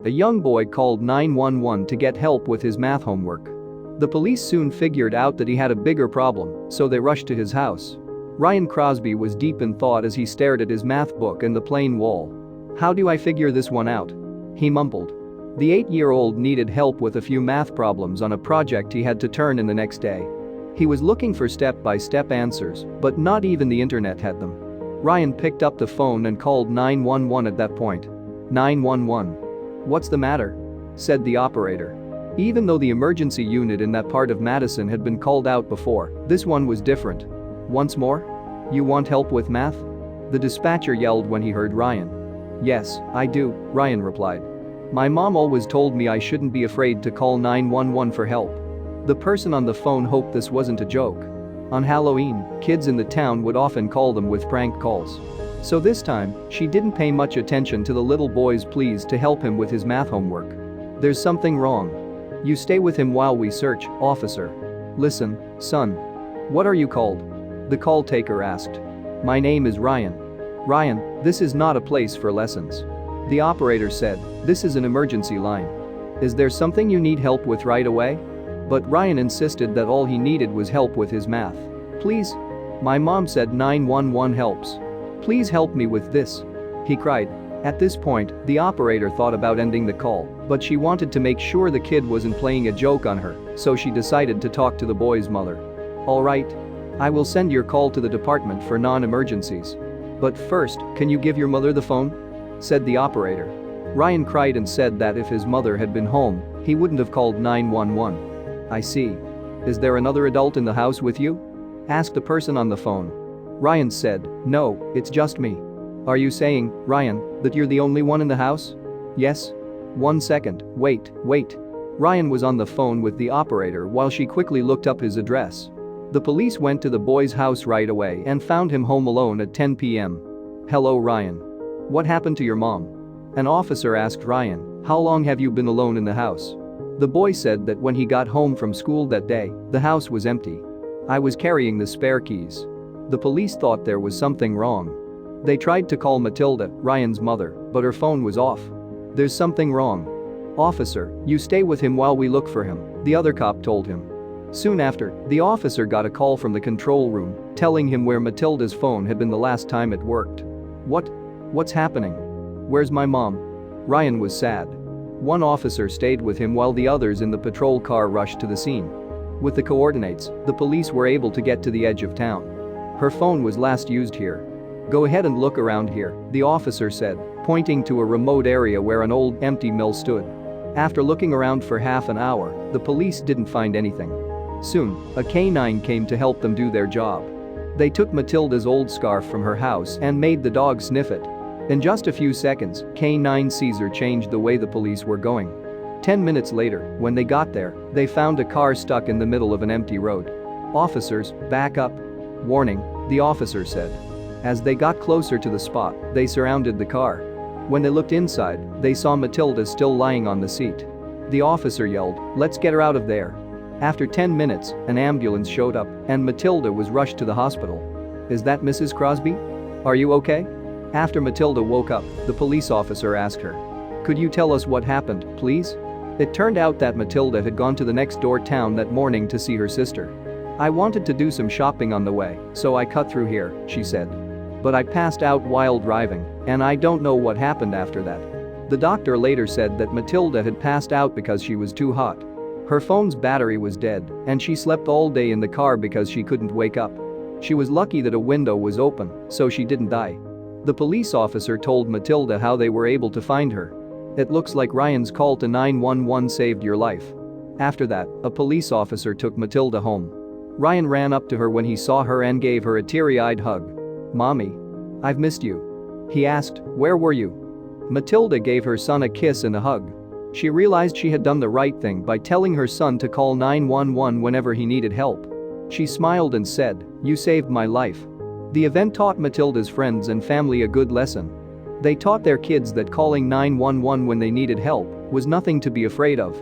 A young boy called 911 to get help with his math homework. The police soon figured out that he had a bigger problem, so they rushed to his house. Ryan Crosby was deep in thought as he stared at his math book and the plain wall. "How do I figure this one out?" he mumbled. The 8-year-old needed help with a few math problems on a project he had to turn in the next day. He was looking for step-by-step answers, but not even the internet had them. Ryan picked up the phone and called 911 at that point. 911. "What's the matter?" said the operator. Even though the emergency unit in that part of Madison had been called out before, this one was different. "Once more? You want help with math?" the dispatcher yelled when he heard Ryan. "Yes, I do," Ryan replied. "My mom always told me I shouldn't be afraid to call 911 for help." The person on the phone hoped this wasn't a joke. On Halloween, kids in the town would often call them with prank calls. So this time, she didn't pay much attention to the little boy's pleas to help him with his math homework. "There's something wrong. You stay with him while we search, officer." "Listen, son. What are you called?" the call taker asked. "My name is Ryan." "Ryan, this is not a place for lessons," the operator said. "This is an emergency line. Is there something you need help with right away?" But Ryan insisted that all he needed was help with his math. "Please. My mom said 911 helps. Please help me with this," he cried. At this point, the operator thought about ending the call, but she wanted to make sure the kid wasn't playing a joke on her, so she decided to talk to the boy's mother. "All right. I will send your call to the department for non-emergencies. But first, can you give your mother the phone?" said the operator. Ryan cried and said that if his mother had been home, he wouldn't have called 911. "I see. Is there another adult in the house with you?" asked the person on the phone. Ryan said, "No, it's just me." "Are you saying, Ryan, that you're the only one in the house?" "Yes." "1 second, wait. Ryan was on the phone with the operator while she quickly looked up his address. The police went to the boy's house right away and found him home alone at 10 p.m. "Hello, Ryan. What happened to your mom?" an officer asked Ryan. "How long have you been alone in the house?" The boy said that when he got home from school that day, the house was empty. "I was carrying the spare keys." The police thought there was something wrong. They tried to call Matilda, Ryan's mother, but her phone was off. "There's something wrong. Officer, you stay with him while we look for him," the other cop told him. Soon after, the officer got a call from the control room, telling him where Matilda's phone had been the last time it worked. What's happening? Where's my mom?" Ryan was sad. One officer stayed with him while the others in the patrol car rushed to the scene. With the coordinates, the police were able to get to the edge of town. "Her phone was last used here. Go ahead and look around here," the officer said, pointing to a remote area where an old, empty mill stood. After looking around for half an hour, the police didn't find anything. Soon, a canine came to help them do their job. They took Matilda's old scarf from her house and made the dog sniff it. In just a few seconds, Canine Caesar changed the way the police were going. 10 minutes later, when they got there, they found a car stuck in the middle of an empty road. "Officers, back up. Warning," the officer said. As they got closer to the spot, they surrounded the car. When they looked inside, they saw Matilda still lying on the seat. The officer yelled, "Let's get her out of there." After 10 minutes, an ambulance showed up, and Matilda was rushed to the hospital. "Is that Mrs. Crosby? Are you okay?" After Matilda woke up, the police officer asked her, "Could you tell us what happened, please?" It turned out that Matilda had gone to the next door town that morning to see her sister. "I wanted to do some shopping on the way, so I cut through here," she said. "But I passed out while driving, and I don't know what happened after that." The doctor later said that Matilda had passed out because she was too hot. Her phone's battery was dead, and she slept all day in the car because she couldn't wake up. She was lucky that a window was open, so she didn't die. The police officer told Matilda how they were able to find her. "It looks like Ryan's call to 911 saved your life." After that, a police officer took Matilda home. Ryan ran up to her when he saw her and gave her a teary-eyed hug. "Mommy. I've missed you." He asked, "Where were you?" Matilda gave her son a kiss and a hug. She realized she had done the right thing by telling her son to call 911 whenever he needed help. She smiled and said, "You saved my life." The event taught Matilda's friends and family a good lesson. They taught their kids that calling 911 when they needed help was nothing to be afraid of.